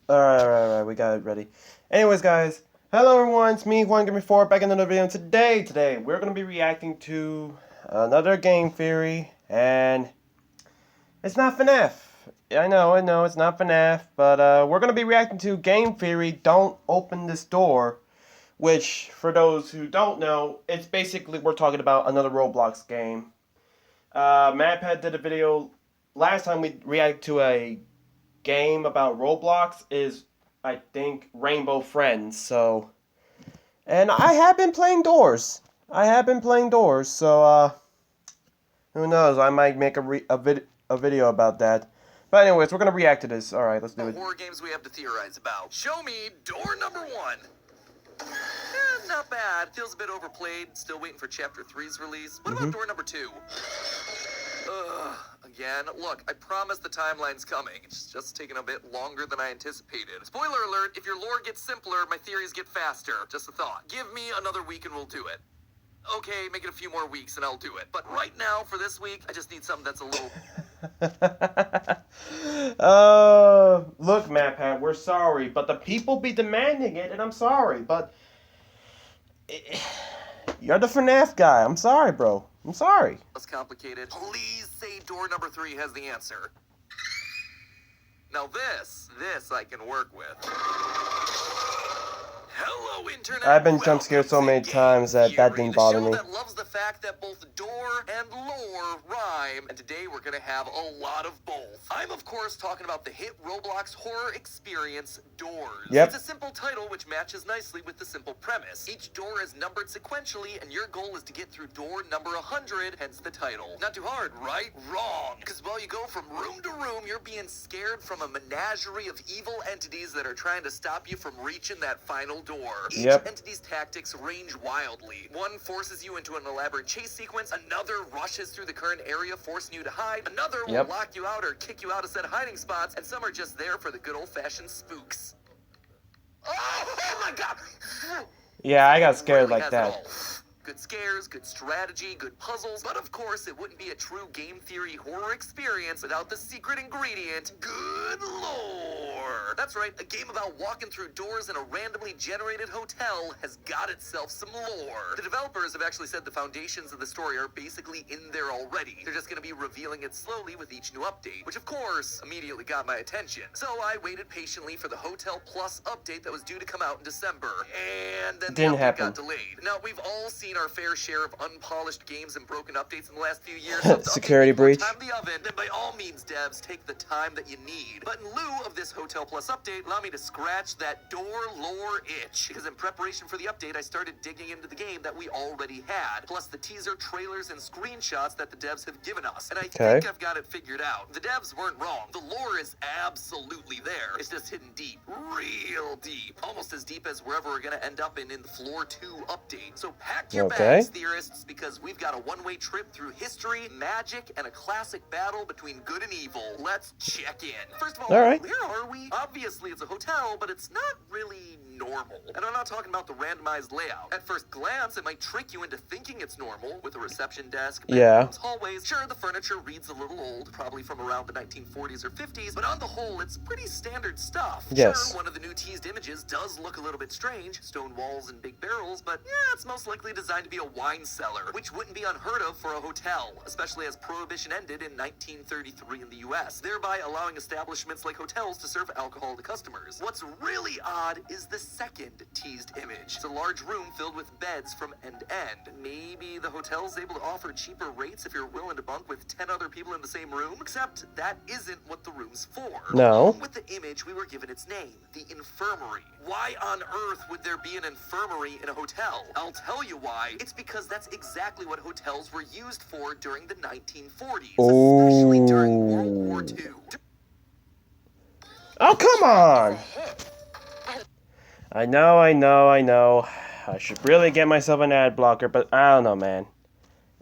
Alright, we got it ready. Anyways, guys, hello everyone, it's me, Juan Gamer 4, back in another video. And today, we're going to be reacting to another game theory, and it's not FNAF. I know, it's not FNAF, but we're going to be reacting to game theory, Don't Open This Door, which, for those who don't know, it's basically, we're talking about another Roblox game. MadPad did a video, last time we reacted to a game about Roblox is, I think, Rainbow Friends. So, and I have been playing Doors. So who knows? I might make a video about that. But anyways, we're gonna react to this. All right, let's do it. Horror games we have to theorize about. Show me door number 1. Not bad. Feels a bit overplayed. Still waiting for Chapter 3's release. What about door number 2? Again, look, I promise the timeline's coming. It's just taking a bit longer than I anticipated. Spoiler alert, if your lore gets simpler, my theories get faster. Just a thought. Give me another week and we'll do it. Okay, make it a few more weeks and I'll do it. But right now, for this week, I just need something that's a little... Look, MadPad, we're sorry, but the people be demanding it, and I'm sorry, but... You're the FNAF guy. I'm sorry, bro. I'm sorry. Less complicated. Please say door number 3 has the answer. Now this I can work with. Hello, Internet. I've been jump scared so many times that didn't bother me. The show that loves the fact that both door and lore rhyme, and today we're gonna have a lot of both. I'm of course talking about the hit Roblox horror experience, Doors. Yep. It's a simple title which matches nicely with the simple premise. Each door is numbered sequentially, and your goal is to get through door number 100, hence the title. Not too hard, right? Wrong. Because while you go from room to room, you're being scared from a menagerie of evil entities that are trying to stop you from reaching that final door. Each entity's tactics range wildly. One forces you into an elaborate chase sequence, another rushes through the current area, forcing you to hide, another will lock you out or kick you out of said hiding spots, and some are just there for the good old-fashioned spooks. Oh my god! Yeah, I got scared like that. Good scares, good strategy, good puzzles, but of course it wouldn't be a true game theory horror experience without the secret ingredient, good lore. That's right, a game about walking through doors in a randomly generated hotel has got itself some lore. The developers have actually said the foundations of the story are basically in there already. They're just going to be revealing it slowly with each new update, which of course immediately got my attention. So I waited patiently for the Hotel Plus update that was due to come out in December, and then the update got delayed. Now, we've all seen our fair share of unpolished games and broken updates in the last few years. So Security breach. Time the oven, then by all means, devs, take the time that you need. But in lieu of this Hotel Plus update, allow me to scratch that door lore itch. Because in preparation for the update, I started digging into the game that we already had, plus the teaser, trailers, and screenshots that the devs have given us. And I think I've got it figured out. The devs weren't wrong. The lore is absolutely there. It's just hidden deep, real deep, almost as deep as wherever we're gonna end up in the Floor 2 update. So pack your bags, theorists, because we've got a one-way trip through history, magic, and a classic battle between good and evil. Let's check in. First of all, where are we? Obviously, it's a hotel, but it's not really normal. And I'm not talking about the randomized layout. At first glance, it might trick you into thinking it's normal, with a reception desk, bedrooms, hallways. Sure, the furniture reads a little old, probably from around the 1940s or 50s, but on the whole, it's pretty standard stuff. Sure, one of the new teased images does look a little bit strange, stone walls and big barrels, but yeah, it's most likely designed to be a wine cellar, which wouldn't be unheard of for a hotel, especially as Prohibition ended in 1933 in the US, thereby allowing establishments like hotels to serve alcohol to customers. What's really odd is the second teased image. It's a large room filled with beds from end to end. Maybe the hotel's able to offer cheaper rates if you're willing to bunk with 10 other people in the same room, except that isn't what the room's for. No. With the image, we were given its name, the infirmary. Why on earth would there be an infirmary in a hotel? I'll tell you why. It's because that's exactly what hotels were used for during the 1940s, especially during World War II. Oh, come on! I know. I should really get myself an ad blocker, but I don't know, man.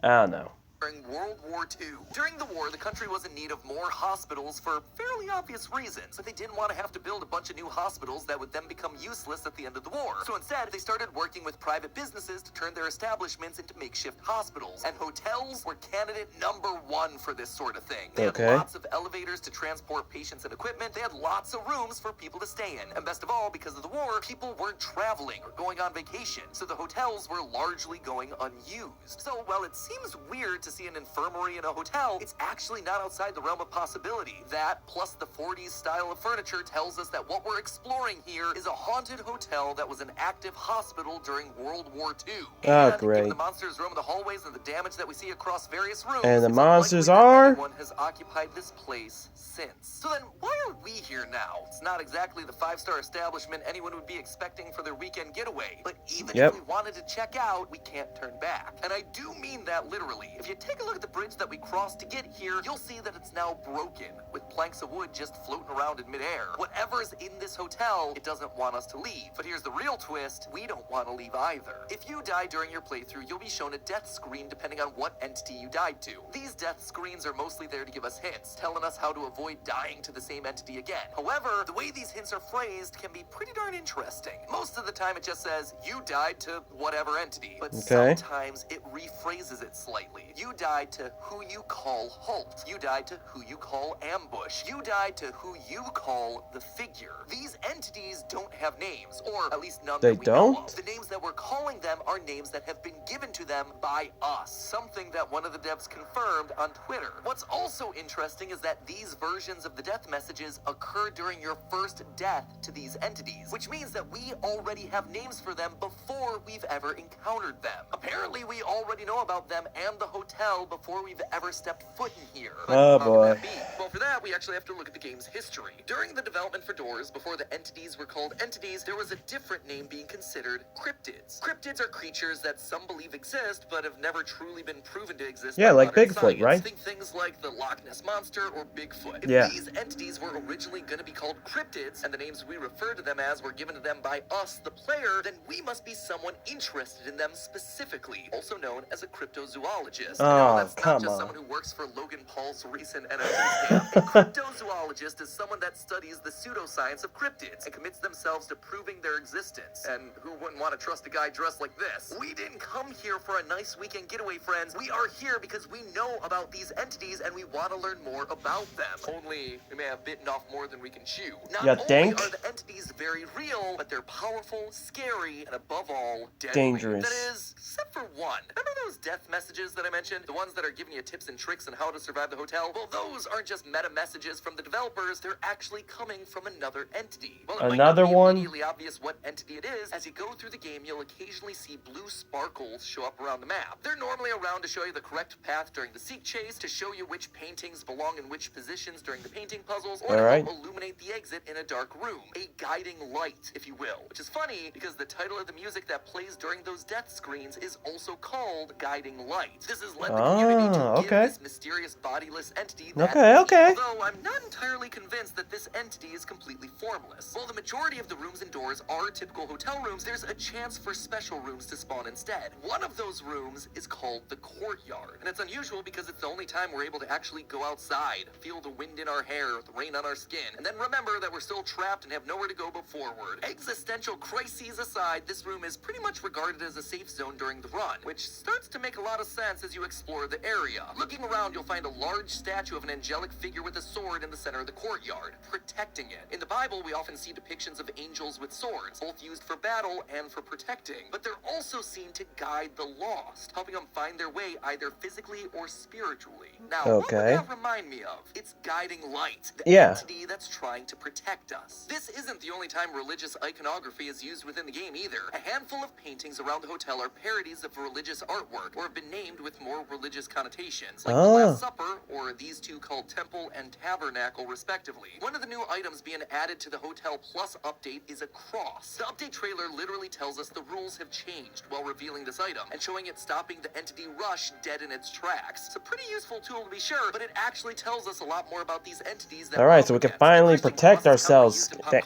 I don't know. during World War II. During the war, the country was in need of more hospitals for fairly obvious reasons, but they didn't want to have to build a bunch of new hospitals that would then become useless at the end of the war. So instead, they started working with private businesses to turn their establishments into makeshift hospitals, and hotels were candidate number one for this sort of thing. They had lots of elevators to transport patients and equipment. They had lots of rooms for people to stay in. And best of all, because of the war, people weren't traveling or going on vacation, so the hotels were largely going unused. So while it seems weird to see an infirmary in a hotel, it's actually not outside the realm of possibility. That, plus the 40s style of furniture, tells us that what we're exploring here is a haunted hotel that was an active hospital during World War II. Oh, great. Given the monsters roam the hallways and the damage that we see across various rooms, and the it's monsters unlikely that are? anyone has occupied this place since. So then, why are we here now? It's not exactly the 5-star establishment anyone would be expecting for their weekend getaway. But even if we wanted to check out, we can't turn back. And I do mean that literally. If you take a look at the bridge that we crossed to get here, you'll see that it's now broken, with planks of wood just floating around in midair. Whatever's in this hotel, it doesn't want us to leave. But here's the real twist: we don't want to leave either. If you die during your playthrough, you'll be shown a death screen depending on what entity you died to. These death screens are mostly there to give us hints, telling us how to avoid dying to the same entity again. However, the way these hints are phrased can be pretty darn interesting. Most of the time it just says, you died to whatever entity, but sometimes it rephrases it slightly. You died to who you call Halt. You died to who you call Ambush. You died to who you call the Figure. These entities don't have names, or at least none that we know of. The names that we're calling them are names that have been given to them by us, something that one of the devs confirmed on Twitter. What's also interesting is that these versions of the death messages occur during your first death to these entities, which means that we already have names for them before we've ever encountered them. Apparently, we already know about them and the hotel before we've ever stepped foot in here. But oh how boy. can that be? Well, for that, we actually have to look at the game's history. During the development for Doors, before the entities were called entities, there was a different name being considered: cryptids. Cryptids are creatures that some believe exist, but have never truly been proven to exist. Yeah, by like modern Bigfoot, science. right? Think things like the Loch Ness Monster or Bigfoot. Yeah. If these entities were originally going to be called cryptids, and the names we refer to them as were given to them by us, the player, then we must be someone interested in them specifically, also known as a cryptozoologist. Oh, that's come not just on. someone who works for Logan Paul's recent NFT scam. A cryptozoologist is someone that studies the pseudoscience of cryptids and commits themselves to proving their existence. And who wouldn't want to trust a guy dressed like this? We didn't come here for a nice weekend getaway, friends. We are here because we know about these entities and we want to learn more about them. Only we may have bitten off more than we can chew. Not You only think? are the entities very real, but they're powerful, scary, and above all, deadly. Dangerous. That is, except for one. Remember those death messages that I mentioned? The ones that are giving you tips and tricks on how to survive the hotel? Well, those aren't just meta messages from the developers. They're actually coming from another entity. Well, it Another might not be one? immediately obvious what entity it is. As you go through the game, you'll occasionally see blue sparkles show up around the map. They're normally around to show you the correct path during the seek chase, to show you which paintings belong in which positions during the painting puzzles, or to help illuminate the exit in a dark room. A guiding light, if you will. Which is funny, because the title of the music that plays during those death screens is also called Guiding Light. This has led the community to give this mysterious bodiless entity that name. Although I'm not entirely convinced that this entity is completely formless. While the majority of the rooms indoors are typical hotel rooms, there's a chance for special rooms to spawn instead. One of those rooms is called the Courtyard, and it's unusual because it's the only time we're able to actually go outside, feel the wind in our hair, the rain on our skin, and then remember that we're still trapped and have nowhere to go but forward. Existential crises aside, this room is pretty much regarded as a safe zone during the run, which starts to make a lot of sense as you explore the area. Looking around, you'll find a large statue of an angelic figure with a sword in the center of the courtyard, protecting it. In the Bible, we often see depictions of angels with swords, both used for battle and for protecting, but they're also seen to guide the lost, helping them find their way either physically or spiritually. Now, what would that remind me of? It's Guiding Light, the entity that's trying to protect us. This isn't the only time religious iconography is used within the game either. A handful of paintings around the hotel are parodies of religious artwork, or have been named with more religious connotations, like the Last Supper, or these two called Temple and Tabernacle respectively. One of the new items being added to the Hotel Plus update is a cross. The update trailer literally tells us the rules have changed while revealing this item and showing it stopping the entity Rush dead in its tracks. It's a pretty useful tool to be sure, but it actually tells us a lot more about these entities that Alright, so we can finally protect ourselves. That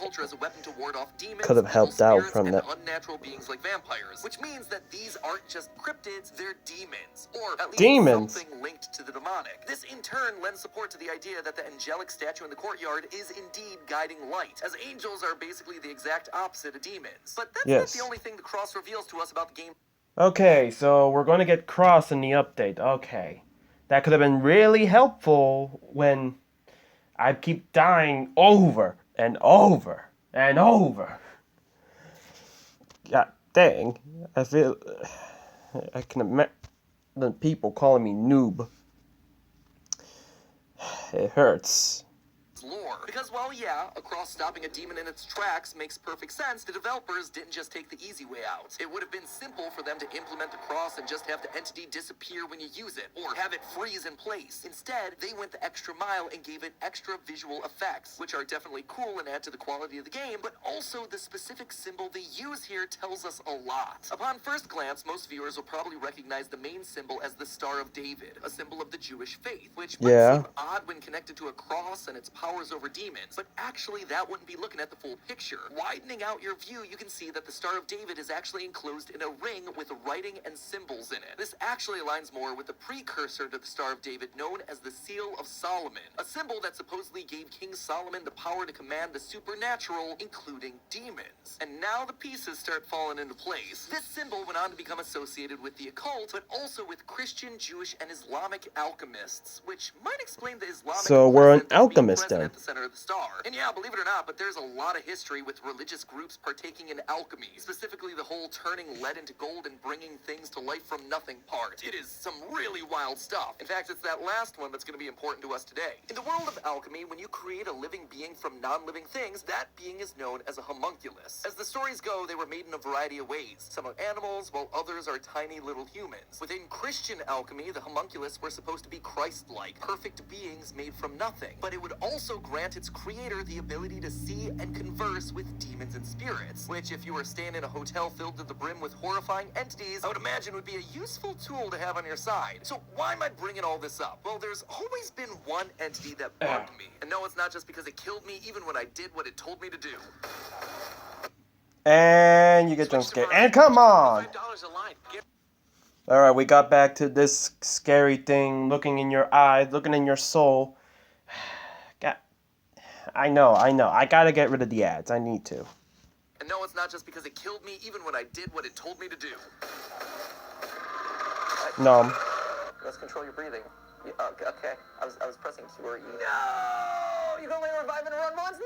could have helped out from that. Unnatural beings like vampires, which means that these aren't just cryptids, they're demons, or at least Demons? something linked to the demonic. This in turn lends support to the idea that the angelic statue in the courtyard is indeed guiding light, as angels are basically the exact opposite of demons. But that's not the only thing the cross reveals to us about the game. Okay, so we're going to get cross in the update. Okay. That could have been really helpful when I keep dying over and over and over. God dang. I feel... I can imagine the people calling me noob. It hurts. Lore. Because while a cross stopping a demon in its tracks makes perfect sense, the developers didn't just take the easy way out. It would have been simple for them to implement the cross and just have the entity disappear when you use it, or have it freeze in place. Instead, they went the extra mile and gave it extra visual effects, which are definitely cool and add to the quality of the game, but also the specific symbol they use here tells us a lot. Upon first glance, most viewers will probably recognize the main symbol as the Star of David, a symbol of the Jewish faith, which might seem odd when connected to a cross and its powers over demons, but actually that wouldn't be looking at the full picture. Widening out your view, you can see that the Star of David is actually enclosed in a ring with writing and symbols in it. This actually aligns more with the precursor to the Star of David known as the Seal of Solomon, a symbol that supposedly gave King Solomon the power to command the supernatural, including demons. And now the pieces start falling into place. This symbol went on to become associated with the occult, but also with Christian, Jewish, and Islamic alchemists, which might explain the Islamic. So we're an alchemist then. At the center of the star. And yeah, believe it or not, but there's a lot of history with religious groups partaking in alchemy, specifically the whole turning lead into gold and bringing things to life from nothing part. It is some really wild stuff. In fact, it's that last one that's going to be important to us today. In the world of alchemy, when you create a living being from non-living things, that being is known as a homunculus. As the stories go, they were made in a variety of ways. Some are animals, while others are tiny little humans. Within Christian alchemy, the homunculus were supposed to be Christ-like, perfect beings made from nothing. But it would also grant its creator the ability to see and converse with demons and spirits, which if you were staying in a hotel filled to the brim with horrifying entities, I would imagine would be a useful tool to have on your side. So why am I bringing all this up? Well, there's always been one entity that bugged me. And no, it's not just because it killed me even when I did what it told me to do. And you get jump scared. And come on! Alright, we got back to this scary thing, looking in your eyes, looking in your soul. I know. I gotta get rid of the ads. I need to. And no, it's not just because it killed me even when I did what it told me to do. No. Let's control your breathing. Yeah, okay. I was pressing Q or E. No! You can only revive and run once? No!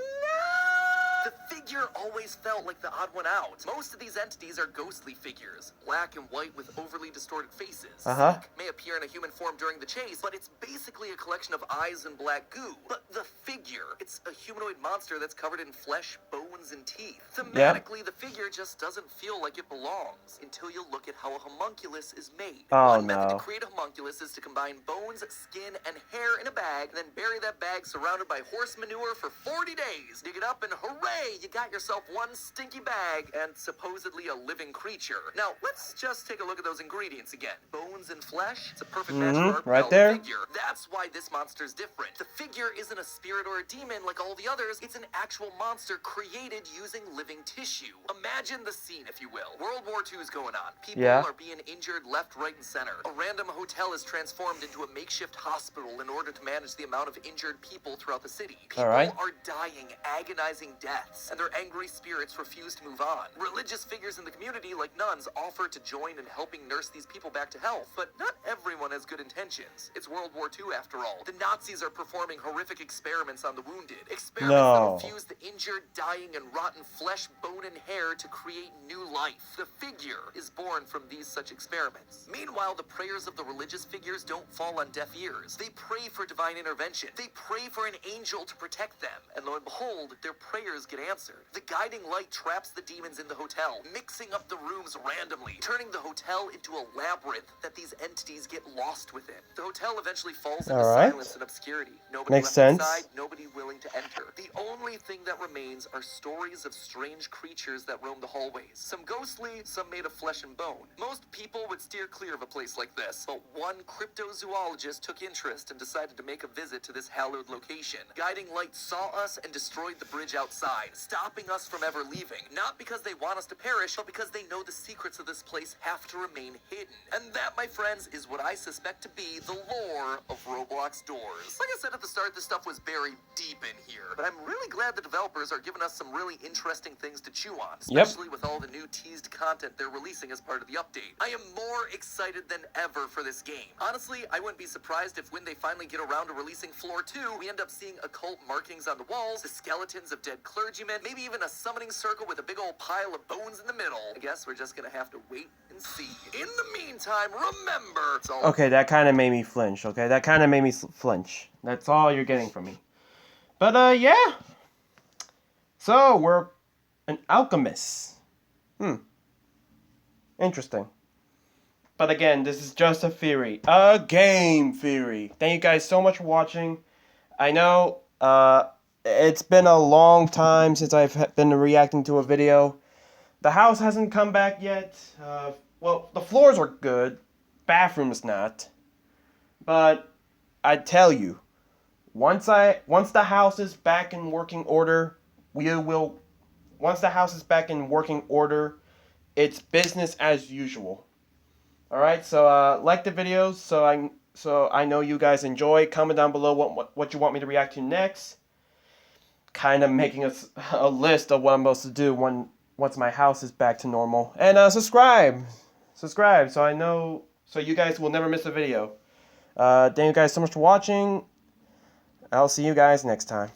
The figure always felt like the odd one out. Most of these entities are ghostly figures, black and white with overly distorted faces. Snake may appear in a human form during the chase, but it's basically a collection of eyes and black goo. But the figure, it's a humanoid monster that's covered in flesh, bones, and teeth. Thematically, the figure just doesn't feel like it belongs until you look at how a homunculus is made. One method to create a homunculus is to combine bones, skin, and hair in a bag, and then bury that bag surrounded by horse manure for 40 days. Dig it up and hooray! You got yourself one stinky bag and supposedly a living creature. Now, let's just take a look at those ingredients again. Bones and flesh. It's a perfect match for our right there. Figure. That's why this monster's different. The figure isn't a spirit or a demon like all the others. It's an actual monster created using living tissue. Imagine the scene, if you will. World War II is going on. People are being injured left, right, and center. A random hotel is transformed into a makeshift hospital in order to manage the amount of injured people throughout the city. People are dying agonizing deaths, and their angry spirits refuse to move on. Religious figures in the community, like nuns, offer to join in helping nurse these people back to health, but not everyone has good intentions. It's World War II after all. The Nazis are performing horrific experiments on the wounded. Experiments that infuse the injured, dying, and rotten flesh, bone, and hair to create new life. The figure is born from these such experiments. Meanwhile, the prayers of the religious figures don't fall on deaf ears. They pray for divine intervention. They pray for an angel to protect them. And lo and behold, their prayers get answered. The guiding light traps the demons in the hotel, mixing up the rooms randomly, turning the hotel into a labyrinth that these entities get lost within. The hotel eventually falls into silence and obscurity. Nobody left inside, nobody willing that remains are stories of strange creatures that roam the hallways. Some ghostly, some made of flesh and bone. Most people would steer clear of a place like this, but one cryptozoologist took interest and decided to make a visit to this hallowed location. Guiding Light saw us and destroyed the bridge outside, stopping us from ever leaving. Not because they want us to perish, but because they know the secrets of this place have to remain hidden. And that, my friends, is what I suspect to be the lore of Roblox Doors. Like I said at the start, this stuff was buried deep in here, but I'm really glad the developers are giving us some really interesting things to chew on, especially with all the new teased content they're releasing as part of the update. I am more excited than ever for this game. Honestly, I wouldn't be surprised if when they finally get around to releasing Floor 2, we end up seeing occult markings on the walls, the skeletons of dead clergymen, maybe even a summoning circle with a big old pile of bones in the middle. I guess we're just gonna have to wait and see. In the meantime, remember, it's all... Okay, that kind of made me flinch, okay? That kind of made me flinch. That's all you're getting from me. But, yeah. So, we're an alchemist. Interesting. But again, this is just a theory. A game theory. Thank you guys so much for watching. I know, it's been a long time since I've been reacting to a video. The house hasn't come back yet. Well, the floors are good. Bathroom's not. But I tell you, once the house is back in working order, once the house is back in working order, it's business as usual. All right, so like the videos so I know you guys enjoy. Comment down below what you want me to react to next. Kind of making a list of what I'm supposed to do once my house is back to normal. And subscribe so you guys will never miss a video. Thank you guys so much for watching. I'll see you guys next time.